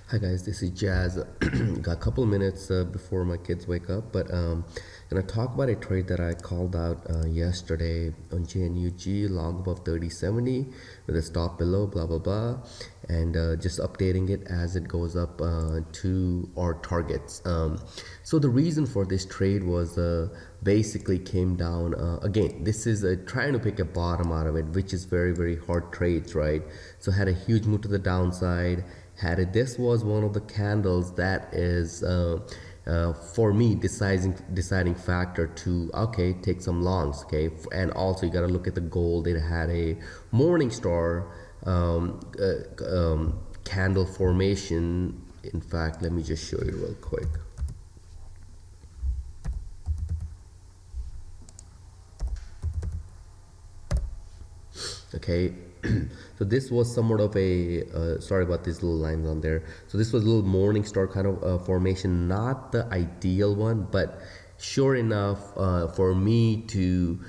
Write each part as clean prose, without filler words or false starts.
Hi guys, this is Jazz. Got a couple of minutes before my kids wake up, but gonna talk about a trade that I called out yesterday on JNUG, long above 3070 with a stop below, blah blah blah, and just updating it as it goes up to our targets. So the reason for this trade was basically came down again. This is trying to pick a bottom out of it, which is very hard trades, right? So had a huge move to the downside. This was one of the candles that is for me deciding factor to take some longs, okay. And also you got to look at the gold. It had a morning star candle formation. In fact, let me just show you real quick. Okay. So this was somewhat of a sorry about these little lines on there. So this was a little morning star kind of formation, not the ideal one, but sure enough for me to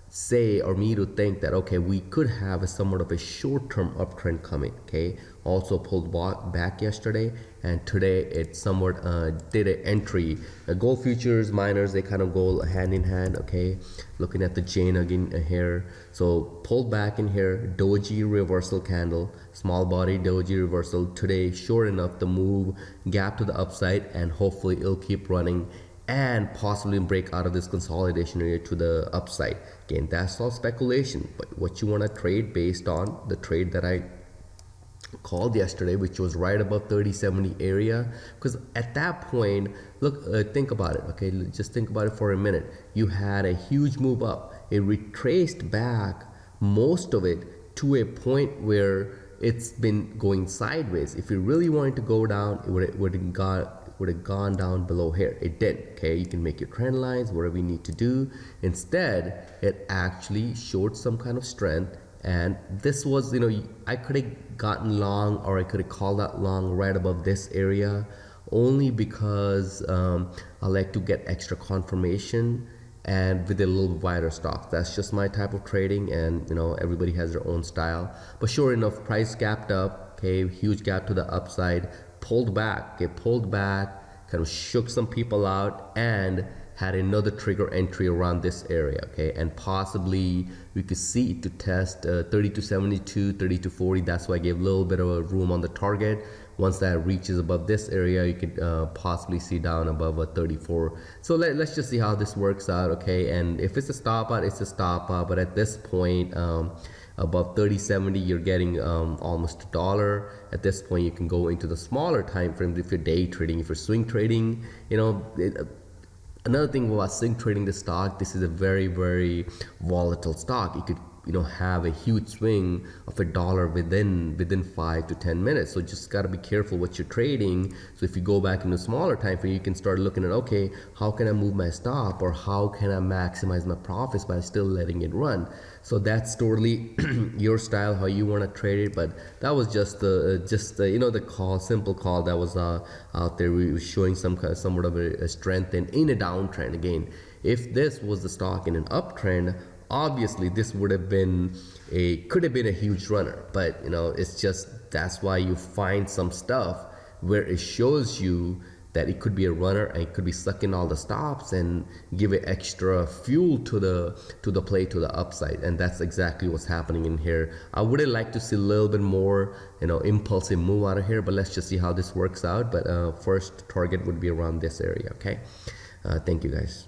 say, or me to think that okay, we could have a somewhat of a short-term uptrend coming. Okay, also pulled back yesterday, and today it somewhat did an entry. Gold futures, miners, they kind of go hand in hand. Okay, looking at the JNUG in here, so pulled back in here, doji reversal candle, small body doji reversal today. Sure enough, the move gap to the upside, and hopefully it'll keep running and possibly break out of this consolidation area to the upside. Again, that's all speculation, but what you want to trade based on the trade that I called yesterday, which was right above 3070 area, because at that point, look, think about it. Okay, just think about it for a minute. You had a huge move up. It retraced back most of it to a point where it's been going sideways. If you really wanted to go down, it would have gone down below here. It didn't. Okay, you can make your trend lines, whatever you need to do. Instead, it actually showed some kind of strength, and this was, I could have gotten long, or I could have called that long right above this area, only because I like to get extra confirmation and with a little wider stock. That's just my type of trading, and everybody has their own style. But sure enough, price gapped up. Okay, huge gap to the upside, pulled back, kind of shook some people out, and had another trigger entry around this area. Okay, and possibly we could see it to test 3272, 3240. That's why I gave a little bit of a room on the target. Once that reaches above this area, you could possibly see down above a 34. So let's just see how this works out. Okay, and if it's a stop out, it's a stop out. But at this point, above 3070, you're getting almost $1. At this point, you can go into the smaller time frames if you're day trading. If you're swing trading, another thing about swing trading the stock, this is a very volatile stock. You could have a huge swing of $1 within 5 to 10 minutes. So just got to be careful what you're trading. So if you go back in a smaller time frame, you can start looking at, okay, how can I move my stop, or how can I maximize my profits by still letting it run? So that's totally your style, how you want to trade it. But that was just the call, simple call that was out there. We were showing somewhat of a strength in a downtrend. Again, if this was the stock in an uptrend, obviously this could have been a huge runner. But it's just, that's why you find some stuff where it shows you that it could be a runner, and it could be sucking all the stops and give it extra fuel to the play to the upside. And that's exactly what's happening in here. I would have liked to see a little bit more impulsive move out of here, but let's just see how this works out. But first target would be around this area. Okay, thank you guys.